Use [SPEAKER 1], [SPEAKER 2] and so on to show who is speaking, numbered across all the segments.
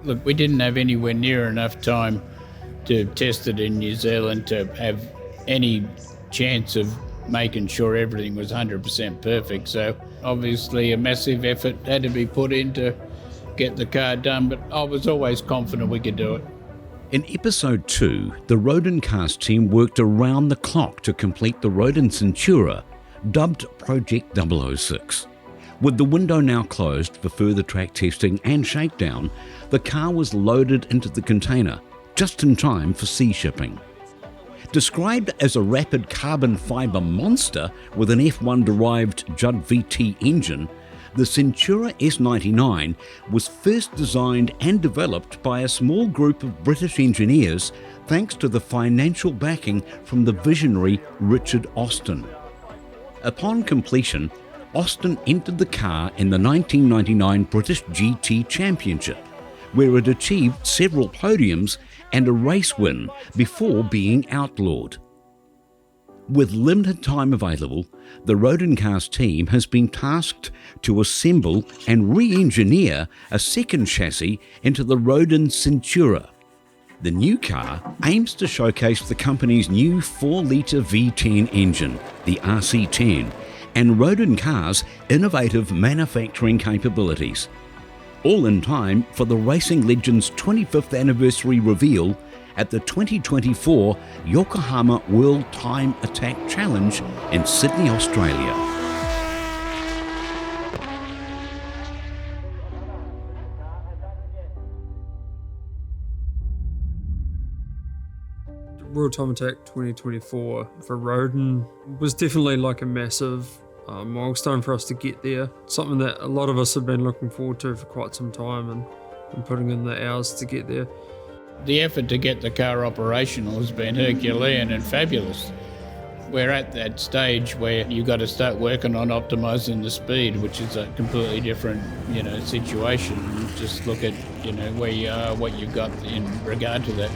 [SPEAKER 1] Look, we didn't have anywhere near enough time to test it in New Zealand to have any chance of making sure everything was 100% perfect. So obviously a massive effort had to be put in to get the car done, but I was always confident we could do it.
[SPEAKER 2] In episode 2, the Rodin Cars team worked around the clock to complete the Roden Centura, dubbed Project 006. With the window now closed for further track testing and shakedown, the car was loaded into the container, just in time for sea shipping. Described as a rapid carbon fibre monster with an F1-derived Judd VT engine, the Centura S99 was first designed and developed by a small group of British engineers thanks to the financial backing from the visionary Richard Austin. Upon completion, Austin entered the car in the 1999 British GT Championship, where it achieved several podiums and a race win before being outlawed. With limited time available, the Rodin Cars team has been tasked to assemble and re-engineer a second chassis into the Roden Centura. The new car aims to showcase the company's new 4-litre V10 engine, the RC10, and Rodin Cars' innovative manufacturing capabilities. All in time for the racing legend's 25th anniversary reveal at the 2024 Yokohama World Time Attack Challenge in Sydney, Australia.
[SPEAKER 3] World Time Attack 2024 for Roden was definitely like a massive milestone for us to get there. Something that a lot of us have been looking forward to for quite some time and putting in the hours to get there.
[SPEAKER 1] The effort to get the car operational has been Herculean and fabulous. We're at that stage where you've got to start working on optimising the speed, which is a completely different, situation. You just look at, where you are, what you've got in regard to that.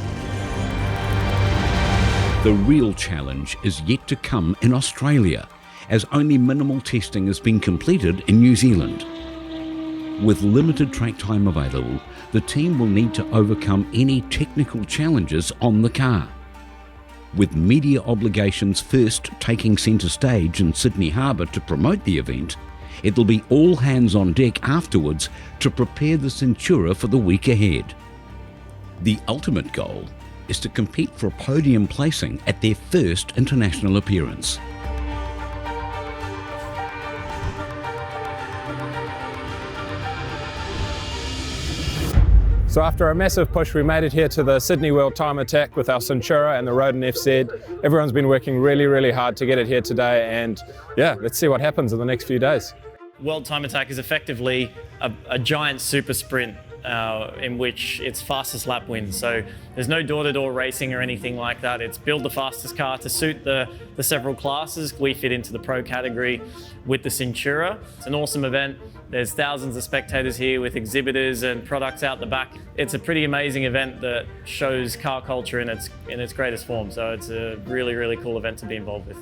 [SPEAKER 2] The real challenge is yet to come in Australia, as only minimal testing has been completed in New Zealand. With limited track time available, the team will need to overcome any technical challenges on the car. With media obligations first taking centre stage in Sydney Harbour to promote the event, it'll be all hands on deck afterwards to prepare the Centura for the week ahead. The ultimate goal is to compete for a podium placing at their first international appearance.
[SPEAKER 4] So after a massive push, we made it here to the Sydney World Time Attack with our Centura and the Rodin FZ. Everyone's been working really, really hard to get it here today, and let's see what happens in the next few days.
[SPEAKER 5] World Time Attack is effectively a giant super sprint in which its fastest lap wins. So there's no door-to-door racing or anything like that. It's build the fastest car to suit the several classes. We fit into the pro category with the Centura. It's an awesome event. There's thousands of spectators here with exhibitors and products out the back. It's a pretty amazing event that shows car culture in its greatest form. So it's a really, really cool event to be involved with.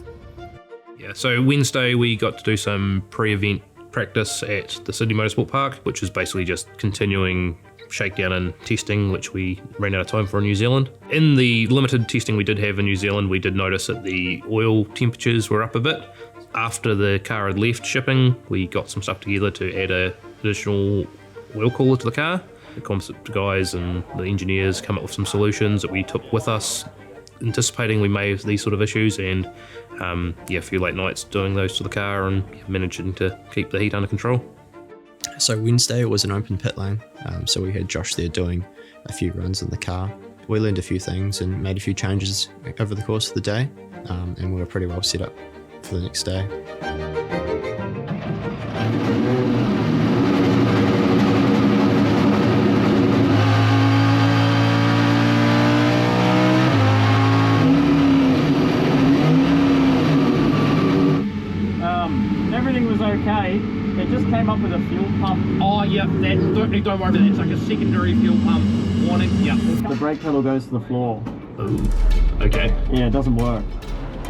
[SPEAKER 6] Yeah, so Wednesday we got to do some pre-event practice at the Sydney Motorsport Park, which is basically just continuing shakedown and testing, which we ran out of time for in New Zealand. In the limited testing we did have in New Zealand, we did notice that the oil temperatures were up a bit. After the car had left shipping, we got some stuff together to add an additional oil cooler to the car. The concept guys and the engineers come up with some solutions that we took with us, anticipating we may have these sort of issues, and a few late nights doing those to the car and managing to keep the heat under control.
[SPEAKER 7] So Wednesday was an open pit lane, so we had Josh there doing a few runs in the car. We learned a few things and made a few changes over the course of the day, and we were pretty well set up for the next day.
[SPEAKER 8] Everything was okay. It just came up with a fuel pump.
[SPEAKER 9] Oh, yeah, don't worry about that. It's like a secondary fuel pump warning. Yeah.
[SPEAKER 8] The brake pedal goes to the floor.
[SPEAKER 9] Ooh. Okay.
[SPEAKER 8] Yeah, it doesn't work.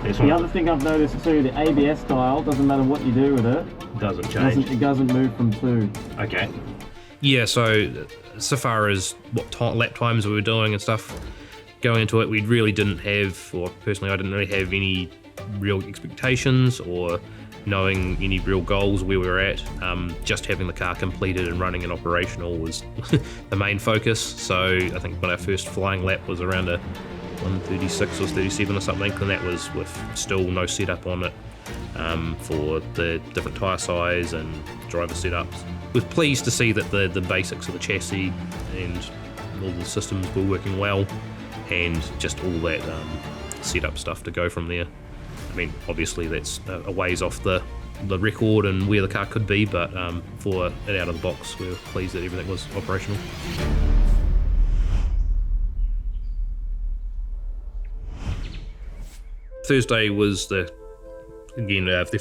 [SPEAKER 9] This
[SPEAKER 8] The
[SPEAKER 9] one
[SPEAKER 8] other thing I've noticed too, the ABS dial, doesn't matter what you do with it,
[SPEAKER 9] doesn't change.
[SPEAKER 8] it doesn't move from 2.
[SPEAKER 9] Okay.
[SPEAKER 6] Yeah, so far as what lap times we were doing and stuff, going into it, we really didn't have, or personally I didn't really have any real expectations or knowing any real goals where we were at. Just having the car completed and running and operational was the main focus. So I think when our first flying lap was around a 136 or 37 or something, and that was with still no setup on it for the different tyre size and driver setups. Was pleased to see that the basics of the chassis and all the systems were working well, and just all that setup stuff to go from there. I mean, obviously that's a ways off the record and where the car could be, but for it out of the box, we were pleased that everything was operational. Thursday was the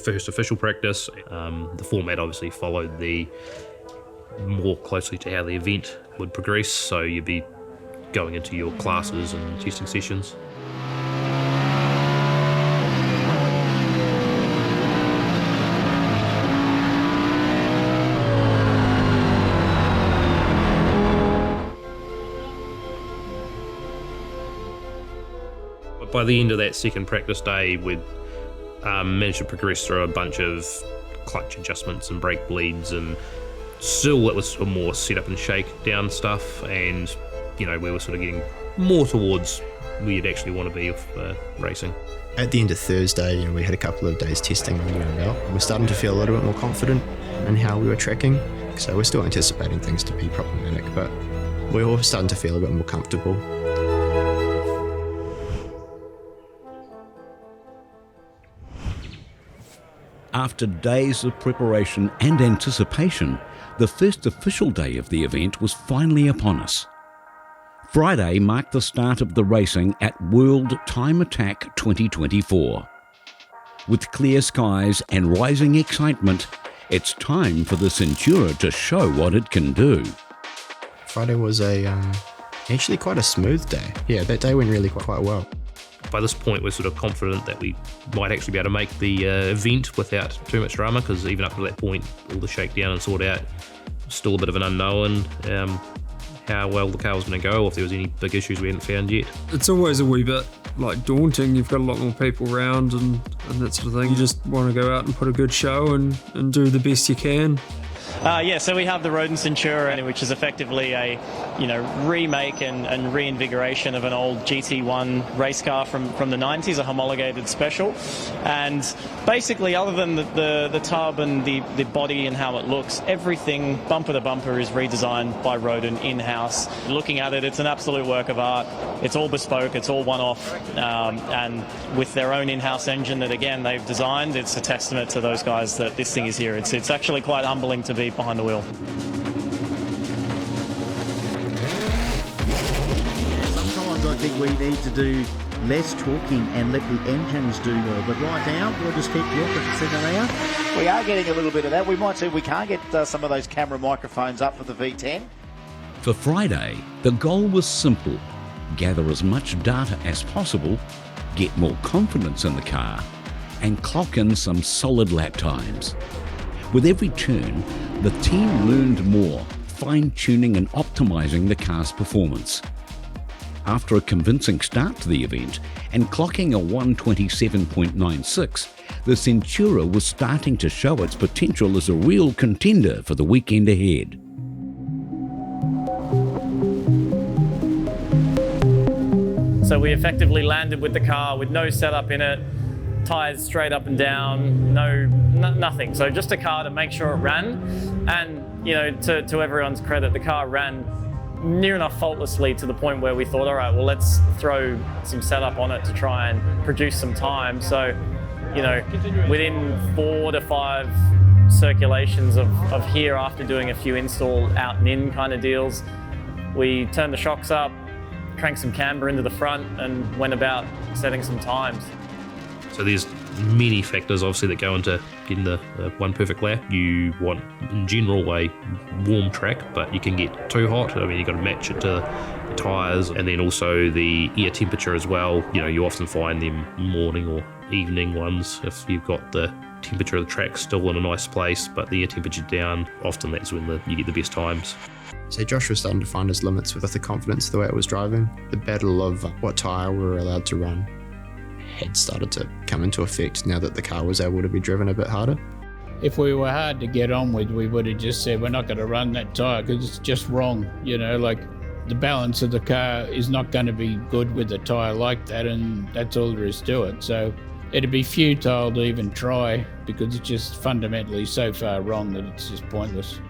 [SPEAKER 6] first official practice. The format obviously followed more closely to how the event would progress, so you'd be going into your classes and testing sessions. By the end of that second practice day, we'd managed to progress through a bunch of clutch adjustments and brake bleeds, and still it was sort of more setup and shakedown stuff, and we were sort of getting more towards where you'd actually want to be with racing.
[SPEAKER 7] At the end of Thursday, we had a couple of days testing under our belt. We're starting to feel a little bit more confident in how we were tracking, so we're still anticipating things to be problematic, but we're all starting to feel a bit more comfortable.
[SPEAKER 2] After days of preparation and anticipation, the first official day of the event was finally upon us. Friday marked the start of the racing at World Time Attack 2024. With clear skies and rising excitement, it's time for the Centura to show what it can do.
[SPEAKER 7] Friday was actually quite a smooth day. Yeah, that day went really quite well.
[SPEAKER 6] By this point, we're sort of confident that we might actually be able to make the event without too much drama, because even up to that point, all the shakedown and sort out, still a bit of an unknown how well the car was going to go, or if there was any big issues we hadn't found yet.
[SPEAKER 3] It's always a wee bit daunting. You've got a lot more people around and that sort of thing. You just want to go out and put a good show and do the best you can.
[SPEAKER 5] So we have the Roden Centura, which is effectively a remake and reinvigoration of an old GT1 race car from the 90s, a homologated special. And basically, other than the tub and the body and how it looks, everything bumper to bumper is redesigned by Roden in-house. Looking at it, it's an absolute work of art. It's all bespoke, it's all one-off, and with their own in-house engine that, again, they've designed, it's a testament to those guys that this thing is here. It's actually quite humbling to be behind the wheel.
[SPEAKER 10] Sometimes I think we need to do less talking and let the engines do more, but right now we'll just keep the opposite around. We are getting a little bit of that. We might see if we can't get some of those camera microphones up for the V10.
[SPEAKER 2] For Friday, the goal was simple: gather as much data as possible, get more confidence in the car, and clock in some solid lap times. With every turn, the team learned more, fine-tuning and optimizing the car's performance. After a convincing start to the event and clocking a 127.96, the Centura was starting to show its potential as a real contender for the weekend ahead.
[SPEAKER 5] So we effectively landed with the car with no setup in it, tyres straight up and down, nothing. So just a car to make sure it ran. And, to everyone's credit, the car ran near enough faultlessly to the point where we thought, all right, well, let's throw some setup on it to try and produce some time. So, within 4 to 5 circulations of here, after doing a few install out and in kind of deals, we turned the shocks up, cranked some camber into the front, and went about setting some times.
[SPEAKER 6] So there's many factors obviously that go into getting the one perfect lap. You want, in general, a warm track, but you can get too hot. I mean, you've got to match it to the tyres, and then also the air temperature as well. You often find them morning or evening ones. If you've got the temperature of the track still in a nice place, but the air temperature down, often that's when you get the best times.
[SPEAKER 7] So Josh was starting to find his limits with the confidence the way it was driving. The battle of what tyre we were allowed to run had started to come into effect now that the car was able to be driven a bit harder.
[SPEAKER 1] If we were hard to get on with, we would have just said we're not going to run that tyre because it's just wrong. Like the balance of the car is not going to be good with a tyre like that, and that's all there is to it. So it'd be futile to even try because it's just fundamentally so far wrong that it's just pointless.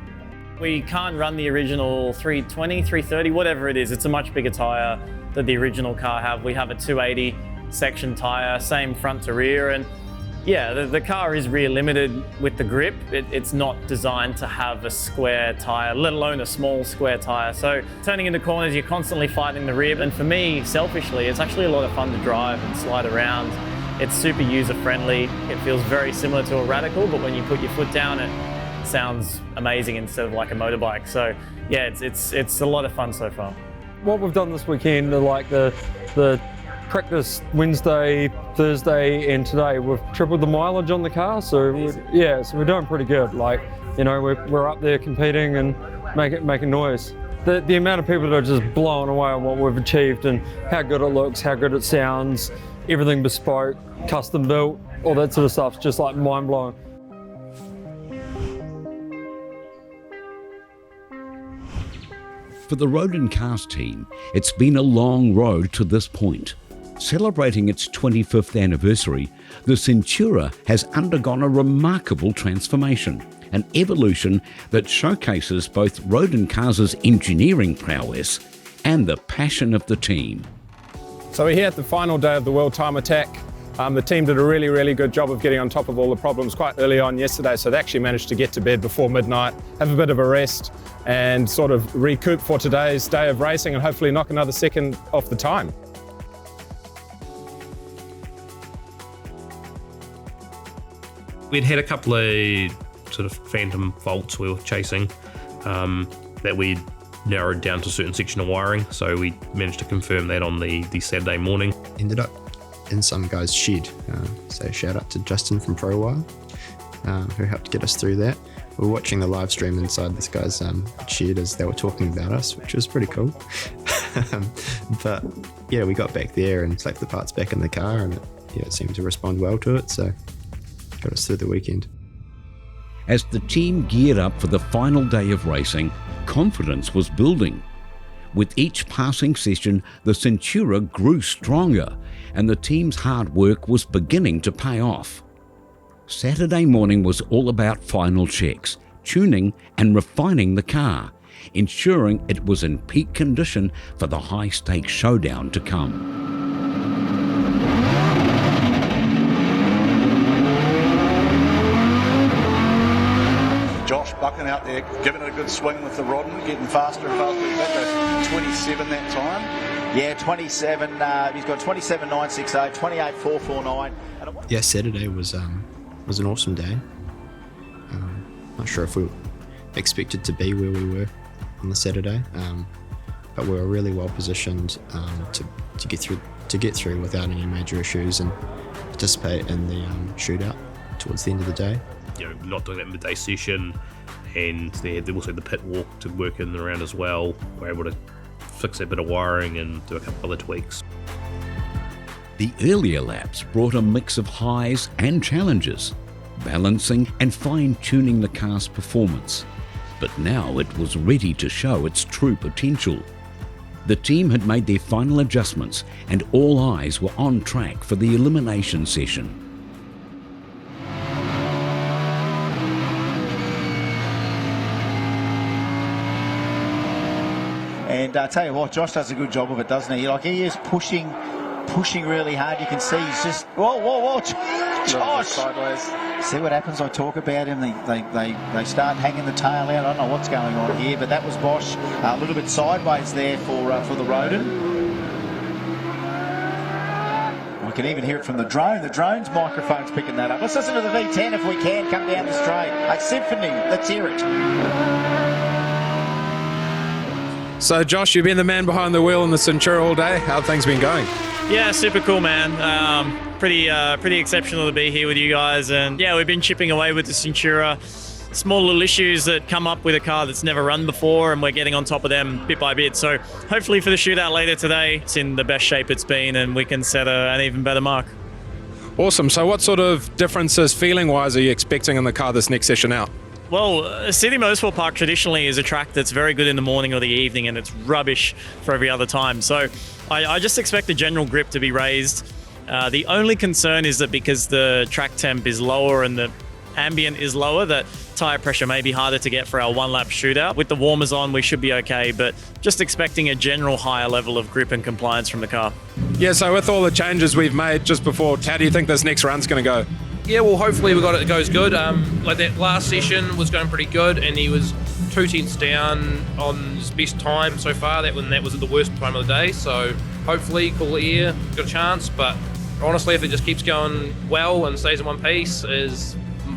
[SPEAKER 5] We can't run the original 320, 330, whatever it is. It's a much bigger tyre than the original car have. We have a 280 section tyre, same front to rear, and yeah, the car is rear limited with the grip. It's not designed to have a square tyre, let alone a small square tyre. So turning into corners, you're constantly fighting the rear. And for me, selfishly, it's actually a lot of fun to drive and slide around. It's super user-friendly. It feels very similar to a Radical, but when you put your foot down, it sounds amazing instead of like a motorbike. So yeah, it's a lot of fun so far.
[SPEAKER 3] What we've done this weekend, like the practice Wednesday, Thursday, and today, we've tripled the mileage on the car. So we're doing pretty good. We're up there competing and making noise. The amount of people that are just blown away on what we've achieved and how good it looks, how good it sounds, everything bespoke, custom built, all that sort of stuff's just like mind blowing.
[SPEAKER 2] For the Rodin Cars team, it's been a long road to this point. Celebrating its 25th anniversary, the Centura has undergone a remarkable transformation, an evolution that showcases both Rodin Cars' engineering prowess and the passion of the team.
[SPEAKER 4] So we're here at the final day of the World Time Attack. The team did a really, really good job of getting on top of all the problems quite early on yesterday, so they actually managed to get to bed before midnight, have a bit of a rest, and sort of recoup for today's day of racing and hopefully knock another second off the time.
[SPEAKER 6] We'd had a couple of sort of phantom faults we were chasing that we'd narrowed down to a certain section of wiring, so we managed to confirm that on the Saturday morning.
[SPEAKER 7] Ended up in some guy's shed, so shout out to Justin from ProWire who helped get us through that. We were watching the live stream inside this guy's shed as they were talking about us, which was pretty cool. But yeah, we got back there and slapped the parts back in the car, and it seemed to respond well to it, so got us through the weekend.
[SPEAKER 2] As the team geared up for the final day of racing, confidence was building. With each passing session, the Centura grew stronger, and the team's hard work was beginning to pay off. Saturday morning was all about final checks, tuning and refining the car, ensuring it was in peak condition for the high-stakes showdown to come.
[SPEAKER 11] Josh Buchan out there giving it a good swing with the Rodin, getting faster and faster. He's got 27 that time.
[SPEAKER 10] Yeah, 27. He's got 27.960, 28.449.
[SPEAKER 7] Yeah, Saturday was an awesome day. Not sure if we expected to be where we were on the Saturday, but we were really well positioned to get through without any major issues and participate in the shootout towards the end of the day.
[SPEAKER 6] Not doing that midday session, and they had also the pit walk to work in and around as well. We're able to fix a bit of wiring and do a couple other tweaks.
[SPEAKER 2] The earlier laps brought a mix of highs and challenges, balancing and fine-tuning the car's performance. But now it was ready to show its true potential. The team had made their final adjustments, and all eyes were on track for the elimination session.
[SPEAKER 10] And I tell you what, Josh does a good job of it, doesn't he? He is pushing really hard. You can see he's just... Whoa, Josh! Sideways. See what happens? I talk about him. They start hanging the tail out. I don't know what's going on here, but that was Bosch a little bit sideways there for the Rodin. We can even hear it from the drone. The drone's microphone's picking that up. Let's listen to the V10 if we can come down the straight. A symphony. Let's hear it.
[SPEAKER 4] So Josh, you've been the man behind the wheel in the Centura all day. How have things been going?
[SPEAKER 5] Yeah, super cool, man. Pretty exceptional to be here with you guys. And yeah, we've been chipping away with the Centura. Small little issues that come up with a car that's never run before, and we're getting on top of them bit by bit. So hopefully for the shootout later today, it's in the best shape it's been and we can set an even better mark.
[SPEAKER 4] Awesome. So what sort of differences feeling-wise are you expecting in the car this next session out?
[SPEAKER 5] Well, Sydney Motorsport Park traditionally is a track that's very good in the morning or the evening, and it's rubbish for every other time. So I just expect the general grip to be raised. The only concern is that because the track temp is lower and the ambient is lower, that tyre pressure may be harder to get for our one-lap shootout. With the warmers on, we should be okay, but just expecting a general higher level of grip and compliance from the car.
[SPEAKER 4] Yeah, so with all the changes we've made just before, how do you think this next run's going to go?
[SPEAKER 6] Yeah, well, hopefully it goes good. Like that last session was going pretty good, and he was 2 tenths down on his best time so far. That was at the worst time of the day. So hopefully, cool air, got a chance. But honestly, if it just keeps going well and stays in one piece, is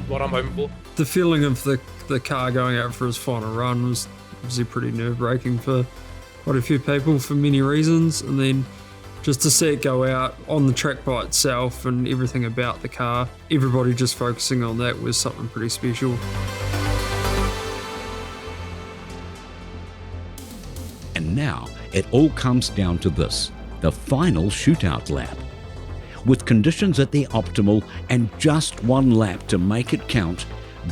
[SPEAKER 6] what I'm hoping for.
[SPEAKER 3] The feeling of the car going out for his final run was obviously pretty nerve-wracking for quite a few people for many reasons, and then just to see it go out on the track by itself and everything about the car, everybody just focusing on that was something pretty special.
[SPEAKER 2] And now it all comes down to this, the final shootout lap. With conditions at their optimal and just one lap to make it count,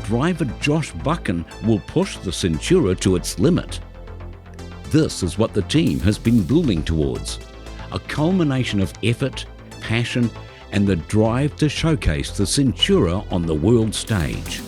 [SPEAKER 2] driver Josh Buchan will push the Centura to its limit. This is what the team has been building towards, a culmination of effort, passion, and the drive to showcase the Centura on the world stage.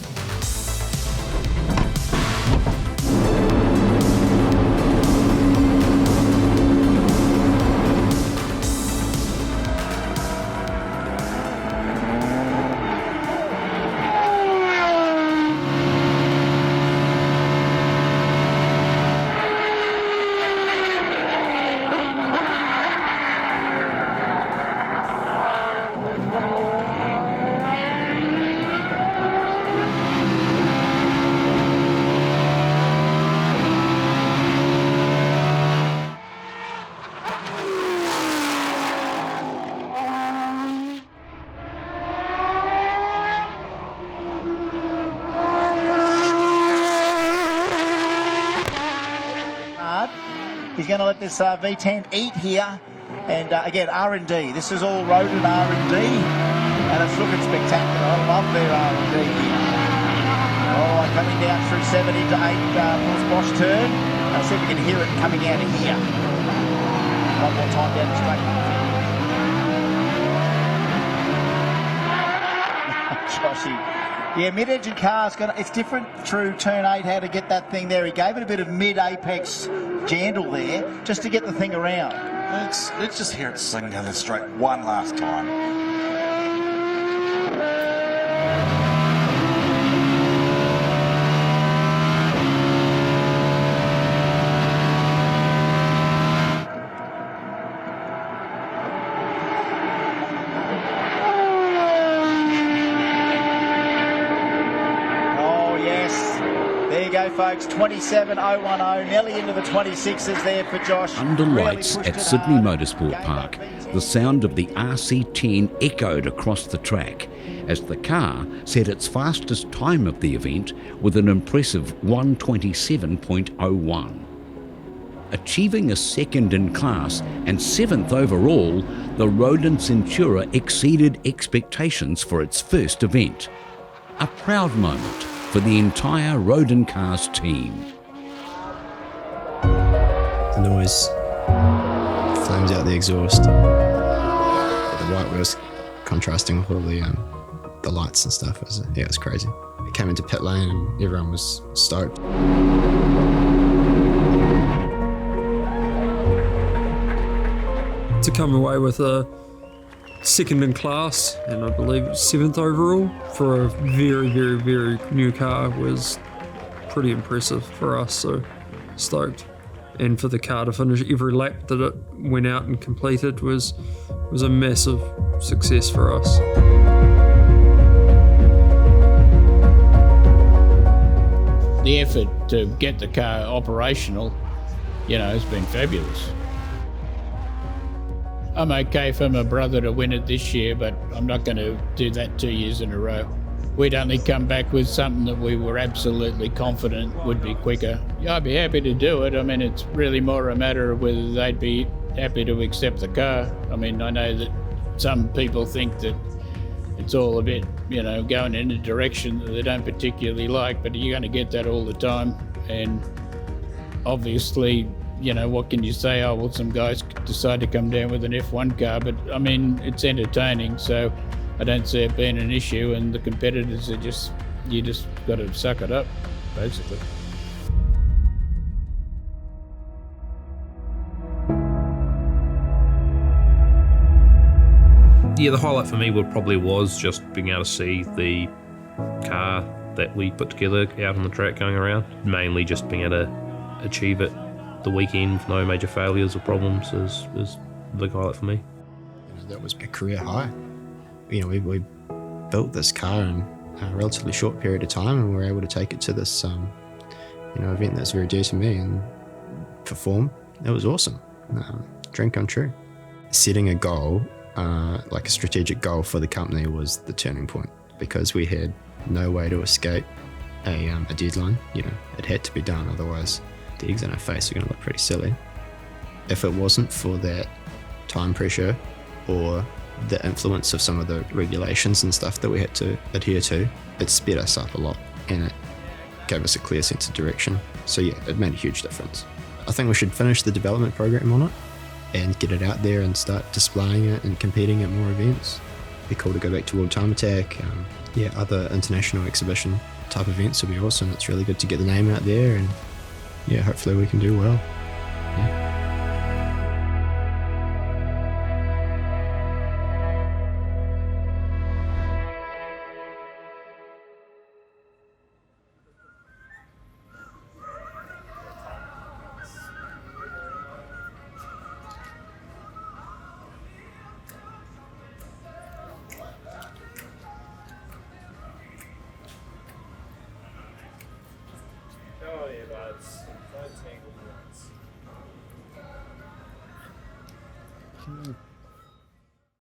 [SPEAKER 10] He's going to let this V10 eat here. And again, R&D. This is all Rodin R&D. And it's looking spectacular. I love their R&D here. Oh, coming down through 70 to 8 Bosch turn. I'll see if we can hear it coming out of here. One more time down the straight. Joshy. Yeah, mid-engine cars, it's different through turn 8 how to get that thing there. He gave it a bit of mid-apex jandle there just to get the thing around.
[SPEAKER 11] Let's just hear it sing down the straight one last time.
[SPEAKER 10] Folks, 27.010, nearly into the 26s there for Josh.
[SPEAKER 2] Under lights at Sydney Motorsport Park, the sound of the RC10 echoed across the track as the car set its fastest time of the event with an impressive 1:27.01. Achieving a second in class and 7th overall, the Roden Centura exceeded expectations for its first event. A proud moment for the entire Rodin Cars team.
[SPEAKER 7] The noise, flames out the exhaust, the white wheels contrasting with all the lights and stuff. It was crazy. It came into pit lane and everyone was stoked.
[SPEAKER 3] To come away with a second in class, and I believe 7th overall for a very, very, very new car was pretty impressive for us, so stoked. And for the car to finish every lap that it went out and completed was a massive success for us.
[SPEAKER 1] The effort to get the car operational, has been fabulous. I'm okay for my brother to win it this year, but I'm not going to do that 2 years in a row. We'd only come back with something that we were absolutely confident would be quicker. Yeah, I'd be happy to do it. I mean, it's really more a matter of whether they'd be happy to accept the car. I mean, I know that some people think that it's all a bit, going in a direction that they don't particularly like, but you're going to get that all the time. And obviously, what can you say? Oh, well, some guys decide to come down with an F1 car, but I mean, it's entertaining, so I don't see it being an issue, and the competitors are you just got to suck it up, basically.
[SPEAKER 6] Yeah, the highlight for me probably was just being able to see the car that we put together out on the track going around. Mainly just being able to achieve it the weekend with no major failures or problems is the big highlight for me.
[SPEAKER 7] That was my career high. We built this car in a relatively short period of time, and we were able to take it to this event that's very dear to me and perform. It was awesome. Dream come true. Setting a goal, like a strategic goal for the company, was the turning point, because we had no way to escape a deadline. It had to be done, otherwise the eggs in our face are going to look pretty silly. If it wasn't for that time pressure or the influence of some of the regulations and stuff that we had to adhere to, it sped us up a lot, and it gave us a clear sense of direction. So yeah, it made a huge difference. I think we should finish the development program on it and get it out there and start displaying it and competing at more events. It'd be cool to go back to World Time Attack. Other international exhibition type events would be awesome. It's really good to get the name out there, and yeah, hopefully we can do well. Yeah.
[SPEAKER 4] Oh yeah, buds. Don't tangle.